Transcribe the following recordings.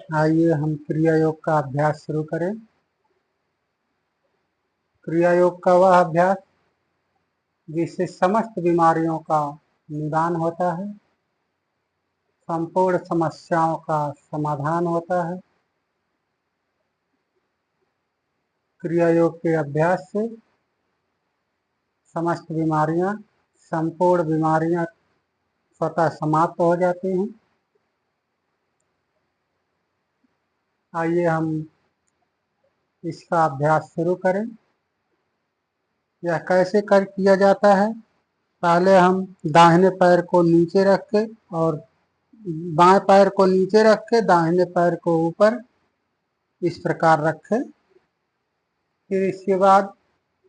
आइए हम क्रिया योग का अभ्यास शुरू करें। क्रिया योग का वह अभ्यास जिससे समस्त बीमारियों का निदान होता है, संपूर्ण समस्याओं का समाधान होता है। क्रिया योग के अभ्यास से समस्त बीमारियां, संपूर्ण बीमारियां स्वतः समाप्त हो जाती हैं। आइए हम इसका अभ्यास शुरू करें। यह कैसे किया जाता है? पहले हम दाहिने पैर को नीचे रख के और बाएं पैर को नीचे रख के दाहिने पैर को ऊपर इस प्रकार रखें। फिर इसके बाद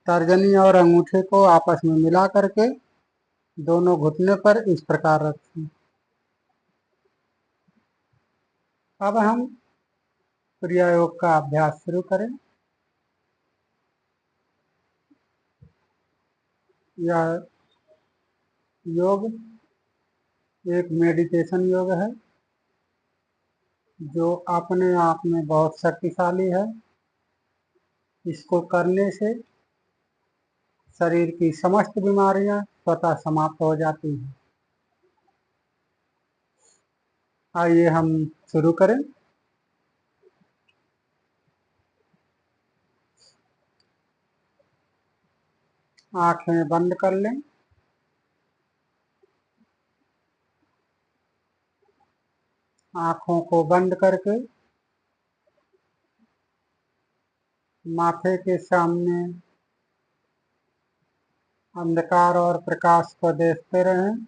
तर्जनी और अंगूठे को आपस में मिला करके दोनों घुटने पर इस प्रकार रखें। अब हम क्रिया योग का अभ्यास शुरू करें। यह योग एक मेडिटेशन योग है जो अपने आप में बहुत शक्तिशाली है। इसको करने से शरीर की समस्त बीमारियां स्वतः समाप्त हो जाती हैं। आइए हम शुरू करें। आंखें बंद कर लें। आंखों को बंद करके माथे के सामने अंधकार और प्रकाश को देखते रहें।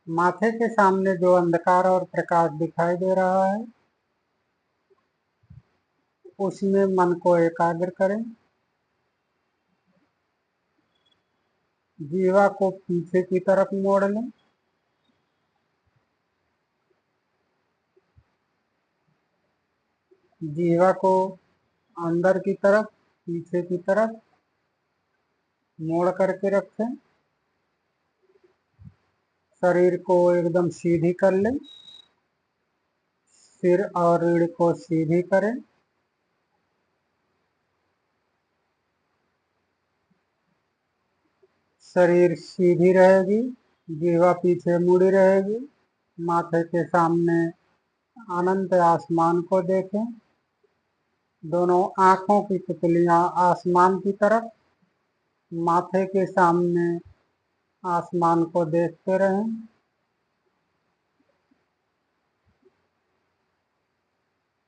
माथे के सामने जो अंधकार और प्रकाश दिखाई दे रहा है उसमें मन को एकाग्र करें। जीवा को पीछे की तरफ मोड़ लें। जीवा को अंदर की तरफ, पीछे की तरफ मोड़ करके रखें। शरीर को एकदम सीधी कर लें। सिर और रीढ़ को सीधी करें। शरीर सीधी रहेगी, जीवा पीछे मुड़ी रहेगी। माथे के सामने अनंत आसमान को देखें। दोनों आंखों की पुतलियां आसमान की तरफ, माथे के सामने आसमान को देखते रहें।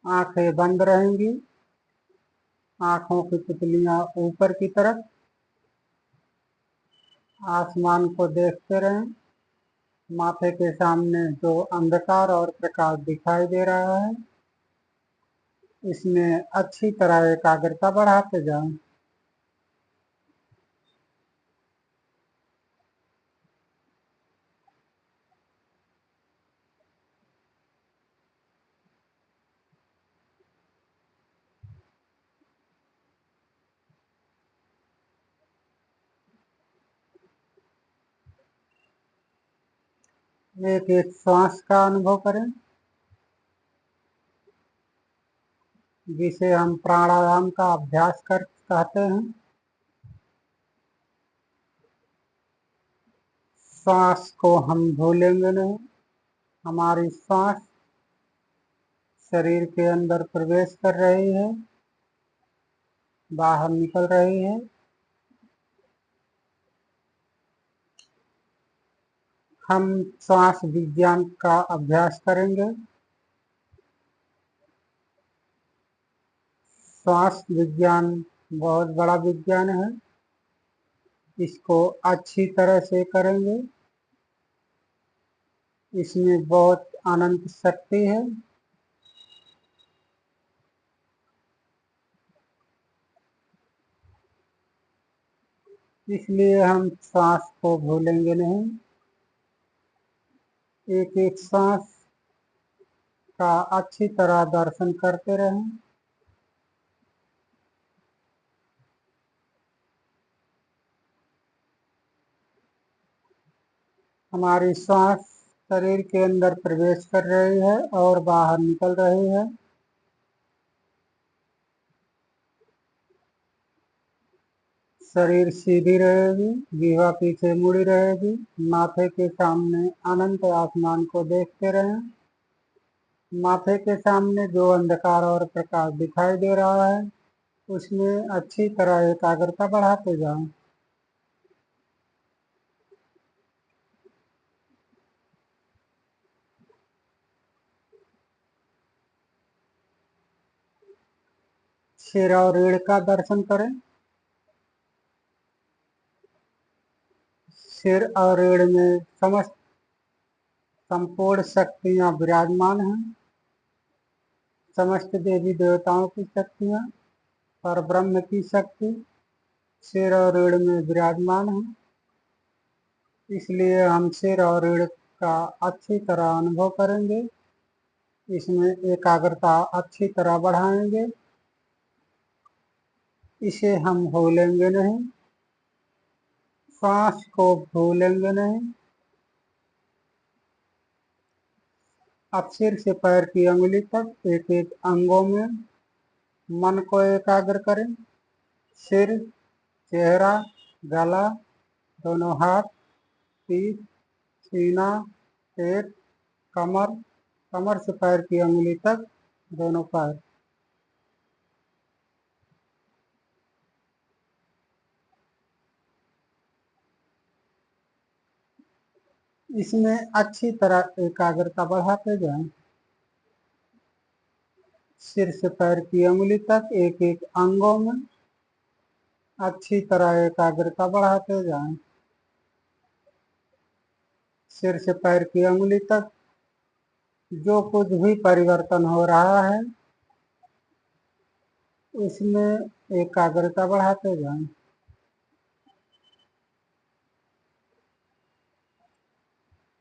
आंखें बंद रहेंगी। आंखों की पुतलियां ऊपर की तरफ आसमान को देखते रहें। माथे के सामने जो अंधकार और प्रकाश दिखाई दे रहा है इसमें अच्छी तरह एकाग्रता बढ़ाते जाएं। एक एक श्वास का अनुभव करें जिसे हम प्राणायाम का अभ्यास कर कहते हैं। श्वास को हम भूलेंगे नहीं। हमारी श्वास शरीर के अंदर प्रवेश कर रही है, बाहर निकल रही है। हम श्वास विज्ञान का अभ्यास करेंगे। श्वास विज्ञान बहुत बड़ा विज्ञान है। इसको अच्छी तरह से करेंगे। इसमें बहुत अनंत शक्ति है। इसलिए हम सांस को भूलेंगे नहीं। एक एक सांस का अच्छी तरह दर्शन करते रहें। हमारी श्वास शरीर के अंदर प्रवेश कर रही है और बाहर निकल रही है। शरीर सीधी रहेगी, जीवा पीछे मुड़ी रहेगी। माथे के सामने अनंत आसमान को देखते रहें। माथे के सामने जो अंधकार और प्रकाश दिखाई दे रहा है उसमें अच्छी तरह एकाग्रता बढ़ाते जाएं। सिर और रीढ़ का दर्शन करें। सिर और रीढ़ में समस्त संपूर्ण शक्तियां विराजमान हैं। समस्त देवी देवताओं की शक्तियां, पर ब्रह्म की शक्ति सिर और रीढ़ में विराजमान है। इसलिए हम सिर और रीढ़ का अच्छी तरह अनुभव करेंगे। इसमें एकाग्रता अच्छी तरह बढ़ाएंगे। इसे हम भूलेंगे नहीं, सांस को भूलेंगे नहीं। अब सिर से पैर की अंगुली तक एक एक अंगों में मन को एकाग्र करें। सिर, चेहरा, गला, दोनों हाथ, पीठ, सीना, पेट, कमर, कमर से पैर की अंगुली तक दोनों पैर। इसमें अच्छी तरह एकाग्रता बढ़ाते जाएं। सिर से पैर की अंगुली तक एक एक अंगों में अच्छी तरह एकाग्रता बढ़ाते जाएं। सिर से पैर की अंगुली तक जो कुछ भी परिवर्तन हो रहा है उसमें एकाग्रता बढ़ाते जाएं।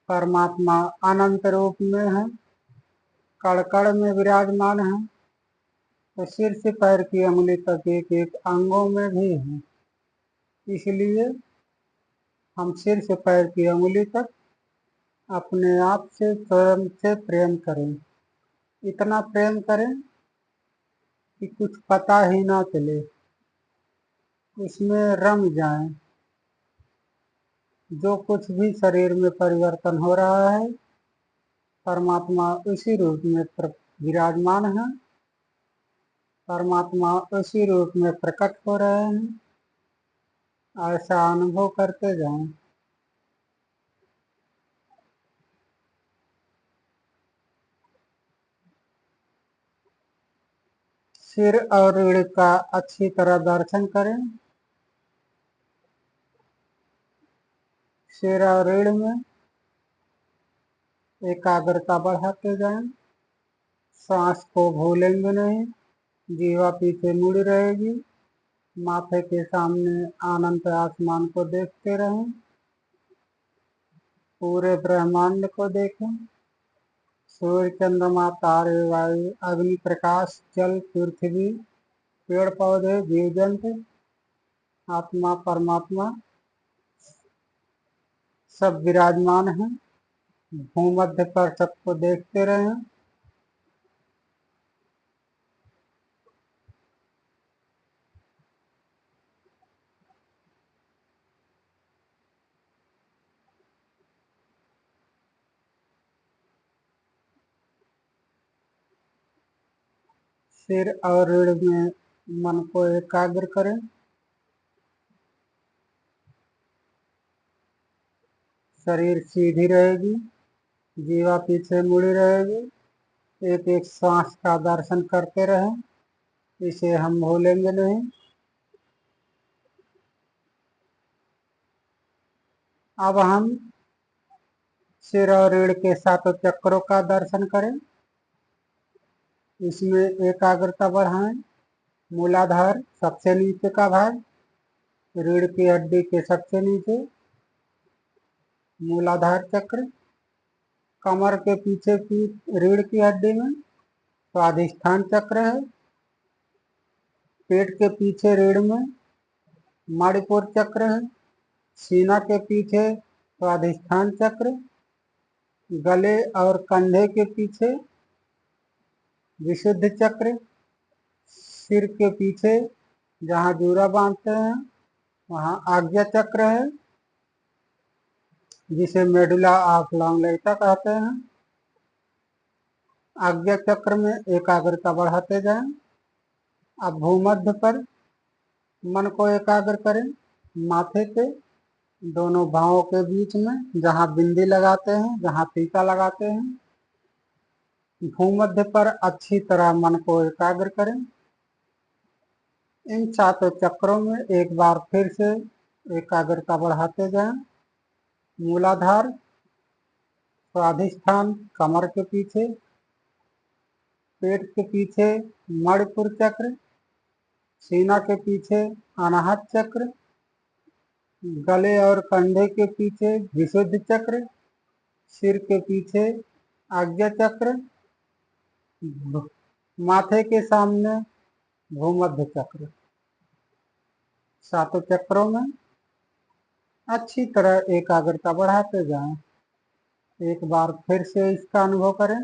परमात्मा अनंत रूप में है, कण कण में विराजमान है, तो सिर से पैर की अंगुली तक एक एक अंगों में भी है। इसलिए हम सिर से पैर की अंगुली तक अपने आप से स्वयं से प्रेम करें। इतना प्रेम करें कि कुछ पता ही ना चले, उसमें रम जाएं। जो कुछ भी शरीर में परिवर्तन हो रहा है परमात्मा उसी रूप में विराजमान है। परमात्मा उसी रूप में प्रकट हो रहे हैं। ऐसा अनुभव करते जाएं। सिर और रीढ़ का अच्छी तरह दर्शन करें। सिर और रीढ़ में एकाग्रता बढ़ाते जाएं। सांस को भूलेंगे नहीं, जीवा पीछे मुड़ी रहेगी। माथे के सामने अनंत आसमान को देखते रहें। पूरे ब्रह्मांड को देखें। सूर्य, चंद्रमा, तारे, वायु, अग्नि, प्रकाश, जल, पृथ्वी, पेड़ पौधे, जीव जंतु, आत्मा, परमात्मा सब विराजमान हैं। भूमध्य पर सबको देखते रहें। सिर और रीढ़ में मन को एकाग्र करें। शरीर सीधी रहेगी, जीवा पीछे मुड़ी रहेगी। एक एक श्वास का दर्शन करते रहें। इसे हम भूलेंगे नहीं। अब हम सिर और रीढ़ के सातों चक्रों का दर्शन करें। इसमें एकाग्रता बढ़ाएं। मूलाधार सबसे नीचे का भाग, रीढ़ की हड्डी के सबसे नीचे मूलाधार चक्र। कमर के पीछे की रीढ़ की हड्डी में स्वाधिष्ठान चक्र है। पेट के पीछे रीढ़ में मणिपुर चक्र है। सीना के पीछे स्वाधिष्ठान चक्र, गले और कंधे के पीछे विशुद्ध चक्र, सिर के पीछे जहाँ जूरा बांधते हैं वहाँ आज्ञा चक्र है, जिसे मेडुला ऑफ लॉन्गलेटा कहते हैं। आज्ञा चक्र में एकाग्रता बढ़ाते जाएं। अब भूमध्य पर मन को एकाग्र करें, माथे पे, दोनों भावों के बीच में जहाँ बिंदी लगाते हैं, जहाँ टीका लगाते हैं, भूमध्य पर अच्छी तरह मन को एकाग्र करें। इन 7 चक्रों में एक बार फिर से एकाग्रता बढ़ाते जाएं। मूलाधार, स्वाधिष्ठान कमर के पीछे, पेट के पीछे मणिपुर चक्र, सीना के पीछे अनाहत चक्र, गले और कंधे के पीछे विशुद्ध चक्र, सिर के पीछे आज्ञा चक्र, माथे के सामने भूमध्य चक्र। 7 चक्रों में अच्छी तरह एकाग्रता बढ़ाते जाएं। एक बार फिर से इसका अनुभव करें।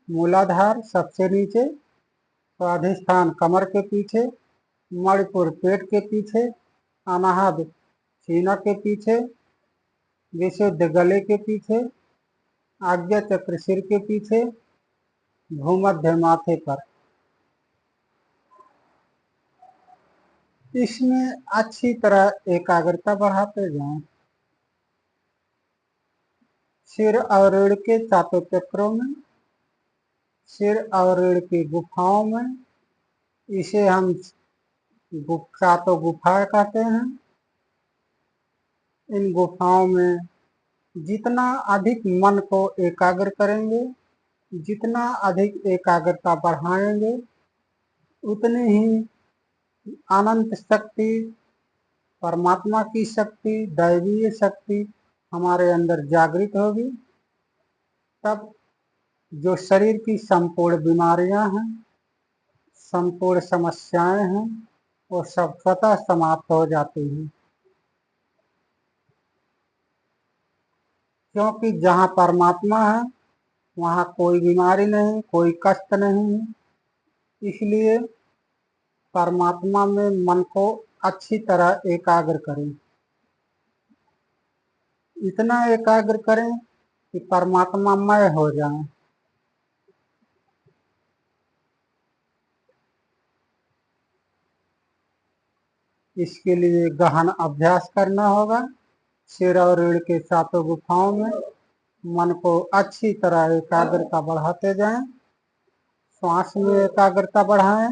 मूलाधार सबसे नीचे, स्वाधिष्ठान कमर के पीछे, मणिपुर पेट के पीछे, अनाहत सीना के पीछे, विशुद्ध गले के पीछे, आज्ञा चक्र सिर के पीछे, भूमध्य माथे पर। इसमें अच्छी तरह एकाग्रता बढ़ाते जाएं। सिर और रीढ़ के 7 चक्रों में, सिर और रीढ़ की गुफाओं में, इसे हम 7 गुफा कहते हैं। इन गुफाओं में जितना अधिक मन को एकाग्र करेंगे, जितना अधिक एकाग्रता बढ़ाएंगे, उतनी ही अनंत शक्ति, परमात्मा की शक्ति, दैवीय शक्ति हमारे अंदर जागृत होगी। तब जो शरीर की संपूर्ण बीमारियां हैं, संपूर्ण समस्याएं हैं, वो सब स्वतः समाप्त हो जाती हैं। क्योंकि जहाँ परमात्मा है वहाँ कोई बीमारी नहीं, कोई कष्ट नहीं है। इसलिए परमात्मा में मन को अच्छी तरह एकाग्र करें। इतना एकाग्र करें कि परमात्मामय हो जाए। इसके लिए गहन अभ्यास करना होगा। सिर और रीढ़ के 7 गुफाओं में मन को अच्छी तरह एकाग्रता बढ़ाते जाएं। श्वास में एकाग्रता बढ़ाएं।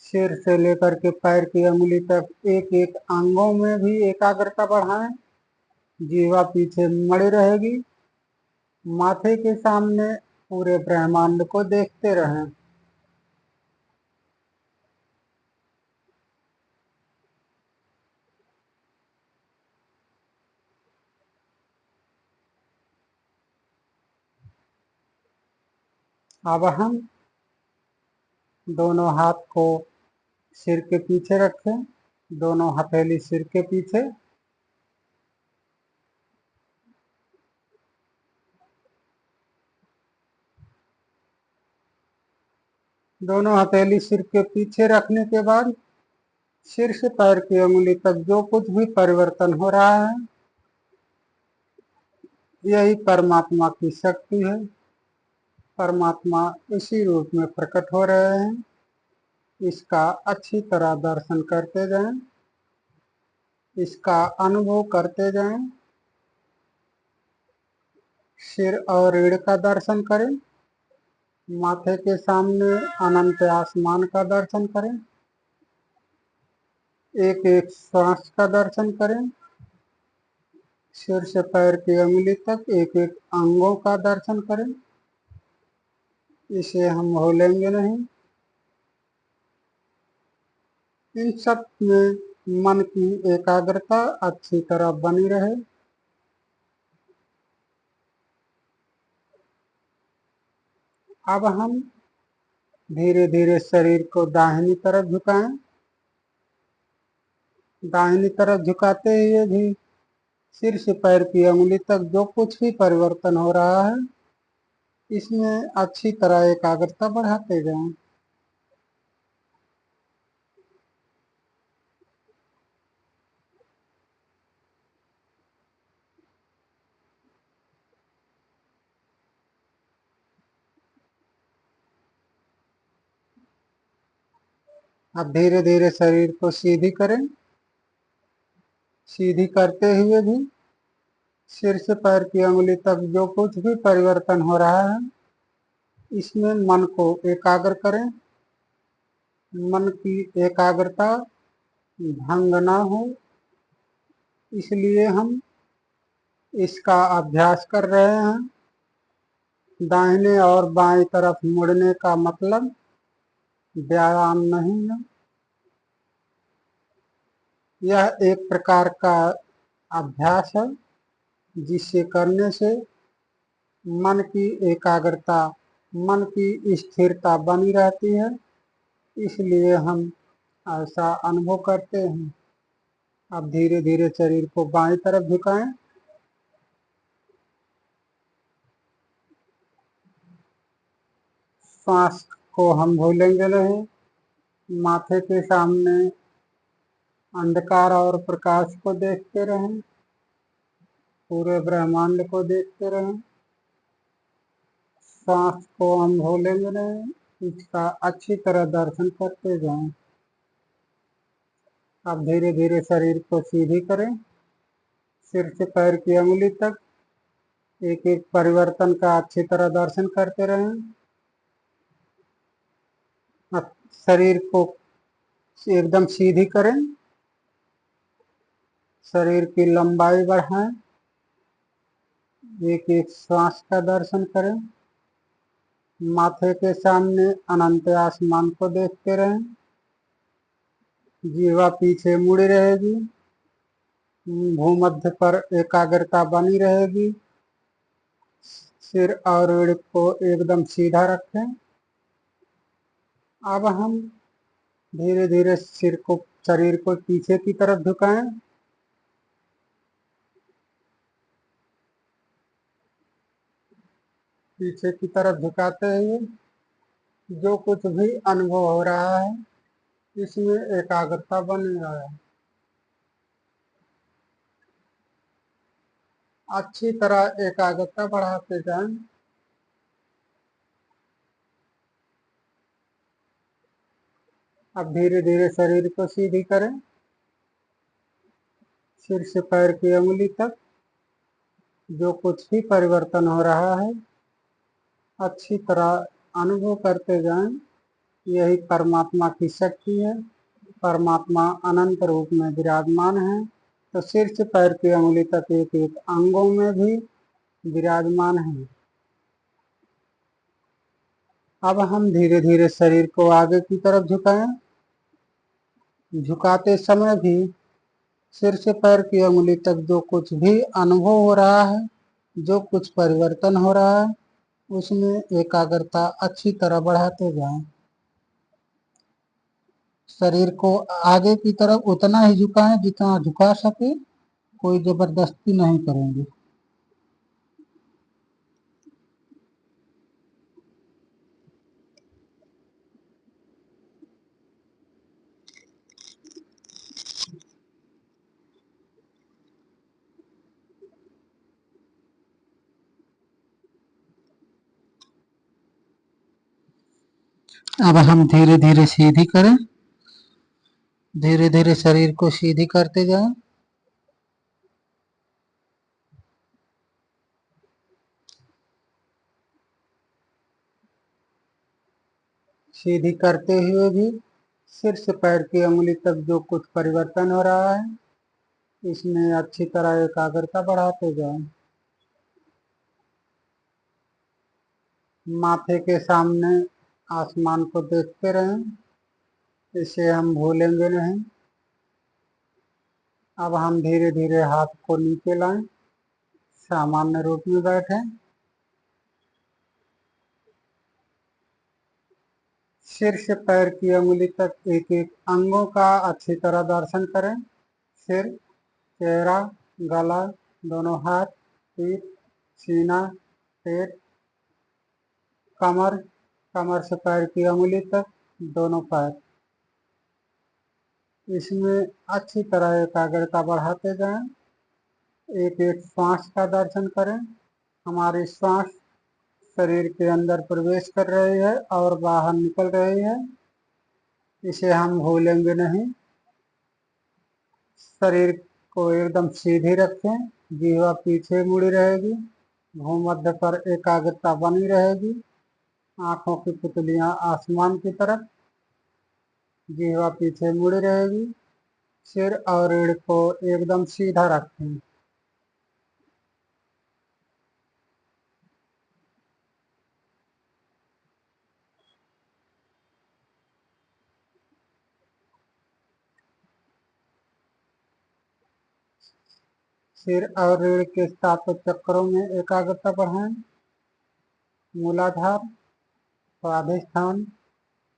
सिर से लेकर के पैर की अंगुली तक एक एक अंगों में भी एकाग्रता बढ़ाएं। जीवा पीछे मड़ी रहेगी। माथे के सामने पूरे ब्रह्मांड को देखते रहें। अब हम दोनों हाथ को सिर के पीछे रखें, दोनों हथेली सिर के पीछे। दोनों हथेली सिर के पीछे रखने के बाद सिर से पैर की अंगुली तक जो कुछ भी परिवर्तन हो रहा है, यही परमात्मा की शक्ति है। परमात्मा इसी रूप में प्रकट हो रहे हैं। इसका अच्छी तरह दर्शन करते जाएं, इसका अनुभव करते जाएं। सिर और रीढ़ का दर्शन करें। माथे के सामने अनंत आसमान का दर्शन करें। एक एक सांस का दर्शन करें। सिर से पैर की अंगुली तक एक एक अंगों का दर्शन करें। इसे हम भूलेंगे नहीं। इन सब में मन की एकाग्रता अच्छी तरह बनी रहे। अब हम धीरे धीरे शरीर को दाहिनी तरफ झुकाएं। दाहिनी तरफ झुकाते हुए भी सिर से पैर की अंगुली तक जो कुछ भी परिवर्तन हो रहा है, इसमें अच्छी तरह एकाग्रता बढ़ाते जाएं। अब धीरे धीरे शरीर को सीधी करें। सीधी करते हुए भी सिर से पैर की अंगुली तक जो कुछ भी परिवर्तन हो रहा है, इसमें मन को एकाग्र करें। मन की एकाग्रता भंग ना हो, इसलिए हम इसका अभ्यास कर रहे हैं। दाहिने और बाएं तरफ मुड़ने का मतलब व्यायाम नहीं है, यह एक प्रकार का अभ्यास है जिसे करने से मन की एकाग्रता, मन की स्थिरता बनी रहती है, इसलिए हम ऐसा अनुभव करते हैं। अब धीरे धीरे शरीर को बाएं तरफ झुकाएं। सांस को हम भूलेंगे नहीं। माथे के सामने अंधकार और प्रकाश को देखते रहें। पूरे ब्रह्मांड को देखते रहें। सांस को हम भूलेंगे नहीं, इसका अच्छी तरह दर्शन करते जाएं। अब धीरे धीरे शरीर को सीधी करें। सिर से पैर की अंगुली तक एक एक परिवर्तन का अच्छी तरह दर्शन करते रहें। अब शरीर को एकदम सीधी करें। शरीर की लंबाई बढ़ाएं। एक एक श्वास का दर्शन करें। माथे के सामने अनंत आसमान को देखते रहें। जीवा पीछे मुड़ी रहेगी। भूमध्य पर एकाग्रता बनी रहेगी। सिर और रीढ़ को एकदम सीधा रखें। अब हम धीरे धीरे शरीर को पीछे की तरफ झुकाएं। पीछे की तरफ झुकाते हुए जो कुछ भी अनुभव हो रहा है, इसमें एकाग्रता बनी रहे। अच्छी तरह एकाग्रता बढ़ाते जाएं। अब धीरे धीरे शरीर को सीधी करें। सिर से पैर की अंगुली तक जो कुछ भी परिवर्तन हो रहा है, अच्छी तरह अनुभव करते जाएं। यही परमात्मा की शक्ति है। परमात्मा अनंत रूप में विराजमान है, तो सिर से पैर की अंगुली तक एक एक अंगों में भी विराजमान है। अब हम धीरे धीरे शरीर को आगे की तरफ झुकाएं। झुकाते समय भी सिर से पैर की अंगुली तक जो कुछ भी अनुभव हो रहा है, जो कुछ परिवर्तन हो रहा है, उसमें एकाग्रता अच्छी तरह बढ़ाते जाएं। शरीर को आगे की तरफ उतना ही झुकाएं जितना झुका सके, कोई जबरदस्ती नहीं करेंगे। अब हम धीरे धीरे सीधी करें। धीरे धीरे शरीर को सीधी करते जाएं। सीधी करते हुए भी सिर से पैर की अंगुली तक जो कुछ परिवर्तन हो रहा है, इसमें अच्छी तरह एकाग्रता बढ़ाते जाएं। माथे के सामने आसमान को देखते रहें, इसे हम भूलेंगे नहीं। अब हम धीरे धीरे हाथ को नीचे लाएं। सामान्य रूप में बैठें। सिर से पैर की अंगुली तक एक एक अंगों का अच्छी तरह दर्शन करें। सिर, चेहरा, गला, दोनों हाथ, पीठ, सीना, पेट, कमर, कमर से पैर की अंगुली तक, दोनों पैर। इसमें अच्छी तरह एकाग्रता बढ़ाते जाएं। एक एक श्वास का दर्शन करें। हमारी श्वास शरीर के अंदर प्रवेश कर रही है और बाहर निकल रही है, इसे हम भूलेंगे नहीं। शरीर को एकदम सीधी रखें, जीवा पीछे मुड़ी रहेगी, भूमध्य पर एकाग्रता बनी रहेगी। आंखों की पुतलियां आसमान की तरफ, जीवा पीछे मुड़ी रहेगी। सिर और रीढ़ को एकदम सीधा रखें। सिर और रीढ़ के सातों चक्रों में एकाग्रता बढ़ाएं। मूलाधार, स्वाधिष्ठान,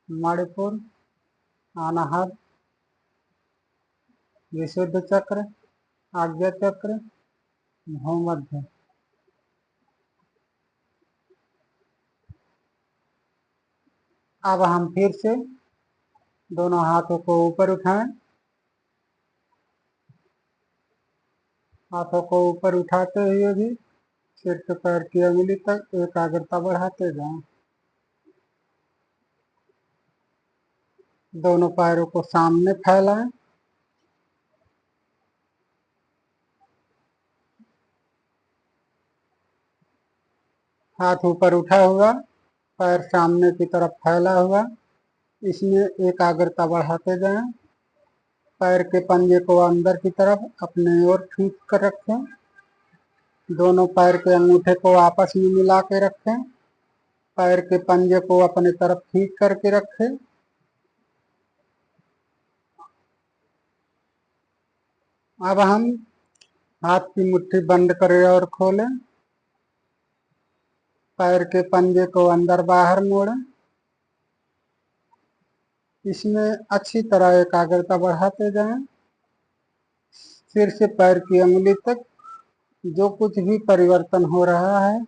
मणिपुर, अनाहत, विशुद्ध चक्र, आज्ञा चक्र, भूमध्य। अब हम फिर से दोनों हाथों को ऊपर उठाएं। हाथों को ऊपर उठाते हुए भी सिर से पैर की अंगुली तक एकाग्रता बढ़ाते जाएं। दोनों पैरों को सामने फैलाएं। हाथ ऊपर उठा हुआ, पैर सामने की तरफ फैला हुआ, इसमें एकाग्रता बढ़ाते जाएं। पैर के पंजे को अंदर की तरफ अपने ओर खींच कर रखें। दोनों पैर के अंगूठे को आपस में मिला के रखें। पैर के पंजे को अपने तरफ खींच करके रखें। अब हम हाथ की मुट्ठी बंद करें और खोलें। पैर के पंजे को अंदर बाहर मोड़ें। इसमें अच्छी तरह एकाग्रता बढ़ाते जाएं। सिर से पैर की अंगुली तक जो कुछ भी परिवर्तन हो रहा है,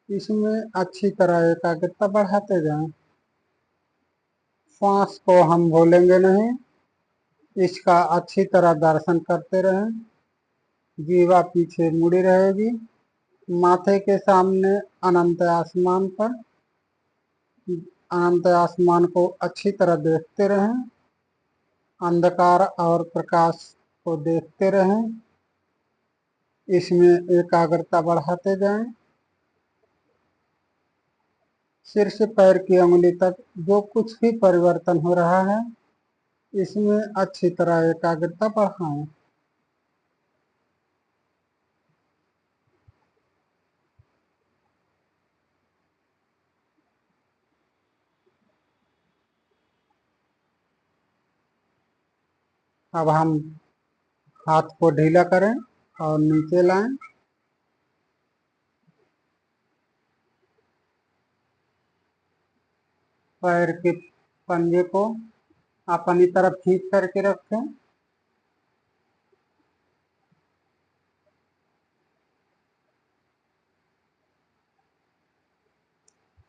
इसमें अच्छी तरह एकाग्रता बढ़ाते जाएं। श्वास को हम भूलेंगे नहीं, इसका अच्छी तरह दर्शन करते रहें। जीवा पीछे मुड़ी रहेगी। माथे के सामने अनंत आसमान पर अनंत आसमान को अच्छी तरह देखते रहें। अंधकार और प्रकाश को देखते रहें। इसमें एकाग्रता बढ़ाते जाएं। सिर से पैर की अंगुली तक जो कुछ भी परिवर्तन हो रहा है, इसमें अच्छी तरह एकाग्रता बढ़ाएं। अब हम हाथ को ढीला करें और नीचे लाएं। पैर के पंजे को अपनी तरफ खींच करके रखें।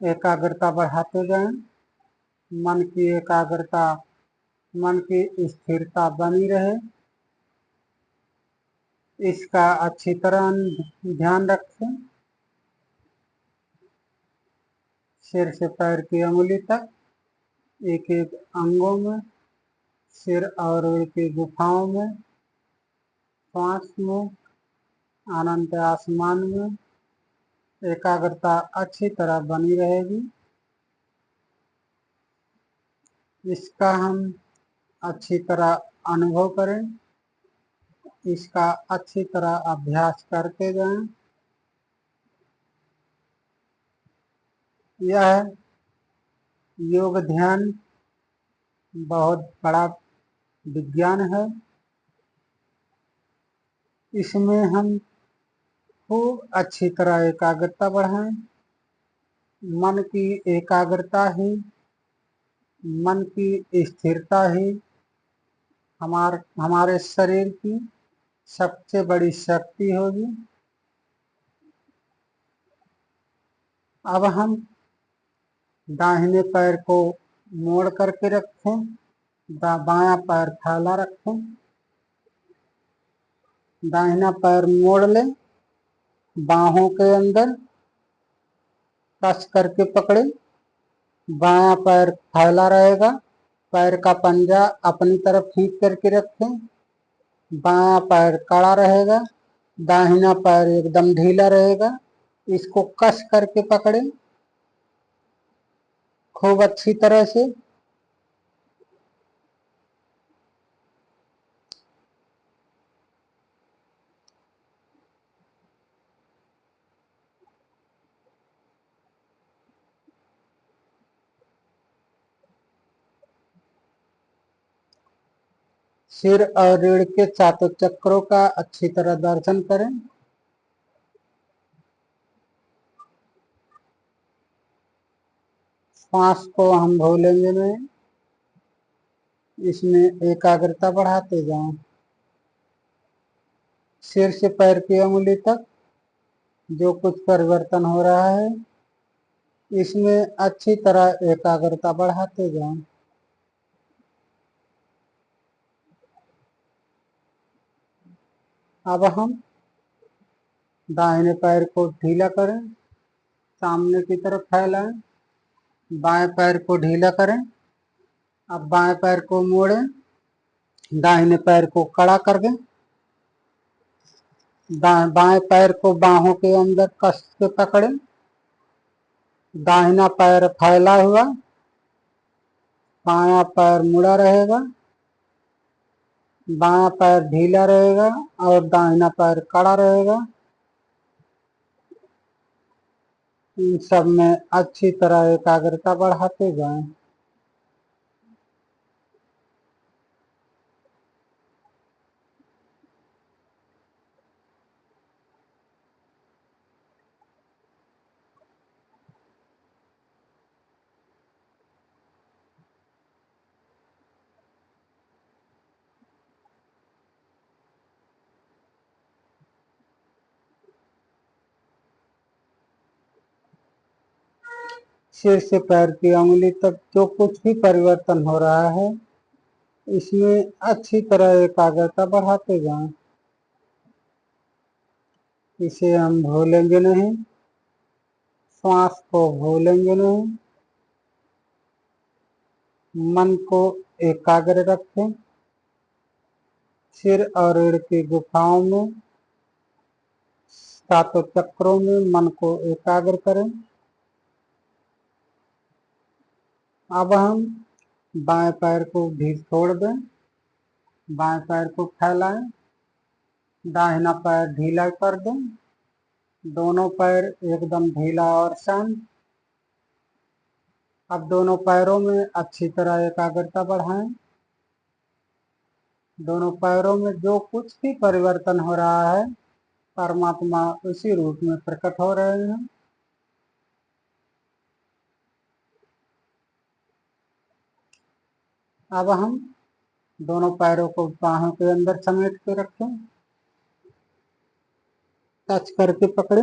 एकाग्रता बढ़ाते जाएं। मन की एकाग्रता, मन की स्थिरता बनी रहे, इसका अच्छी तरह ध्यान रखें। सिर से पैर की अंगुली तक एक एक अंगों में, सिर और रीढ़ की गुफाओं में, श्वास में, अनंत आसमान में एकाग्रता अच्छी तरह बनी रहेगी। इसका हम अच्छी तरह अनुभव करें। इसका अच्छी तरह अभ्यास करते जाएं। यह योग ध्यान बहुत बड़ा विज्ञान है। इसमें हम खूब अच्छी तरह एकाग्रता बढ़ाएं। मन की एकाग्रता ही, मन की स्थिरता ही हमारे शरीर की सबसे बड़ी शक्ति होगी। अब हम दाहिने पैर को मोड़ करके रखें, बायां पैर फैला रखें, दाहिना पैर मोड़ लें, बाहों के अंदर कस करके पकड़े, बायां पैर फैला रहेगा, पैर का पंजा अपनी तरफ खींच करके रखें, बायां पैर कड़ा रहेगा, दाहिना पैर एकदम ढीला रहेगा। इसको कस करके पकड़े खूब अच्छी तरह से। सिर और रीढ़ के सातों चक्रों का अच्छी तरह दर्शन करें। श्वास को हम भूलेंगे नहीं, इसमें एकाग्रता बढ़ाते जाएं। सिर से पैर की उंगली तक जो कुछ परिवर्तन हो रहा है, इसमें अच्छी तरह एकाग्रता बढ़ाते जाएं। अब हम दाहिने पैर को ढीला करें, सामने की तरफ फैलाएं, बाएं पैर को ढीला करें। अब बाएं पैर को मोड़ें, दाहिने पैर को कड़ा कर दें, बाएं पैर को बाहों के अंदर कस के पकड़ें, दाहिना पैर फैला हुआ, बायां पैर मुड़ा रहेगा, बायां पैर ढीला रहेगा और दाहिना पैर कड़ा रहेगा। इन सब में अच्छी तरह एकाग्रता बढ़ाते जाएं। सिर से पैर की उंगली तक जो कुछ भी परिवर्तन हो रहा है, इसमें अच्छी तरह एकाग्रता बढ़ाते जाएं। इसे हम भूलेंगे नहीं, श्वास को भूलेंगे नहीं, मन को एकाग्र रखें। सिर और रीढ़ की गुफाओं में, सातों चक्रों में मन को एकाग्र करें। अब हम बाएं पैर को भी छोड़ दें, बाएं पैर को फैलाएं, दाहिना पैर ढीला कर दें, दोनों पैर एकदम ढीला और शांत। अब दोनों पैरों में अच्छी तरह एकाग्रता बढ़ाएं। दोनों पैरों में जो कुछ भी परिवर्तन हो रहा है, परमात्मा उसी रूप में प्रकट हो रहे हैं। अब हम दोनों पैरों को बाहों के अंदर समेट के रखें, टच करके पकड़े,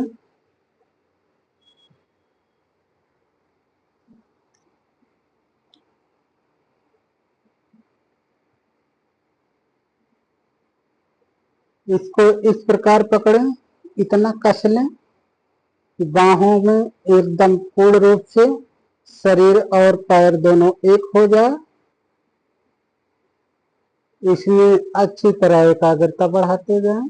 इसको इस प्रकार पकड़े, इतना कस लें कि बाहों में एकदम पूर्ण रूप से शरीर और पैर दोनों एक हो जाए। इसमें अच्छी तरह एकाग्रता बढ़ाते जाएं।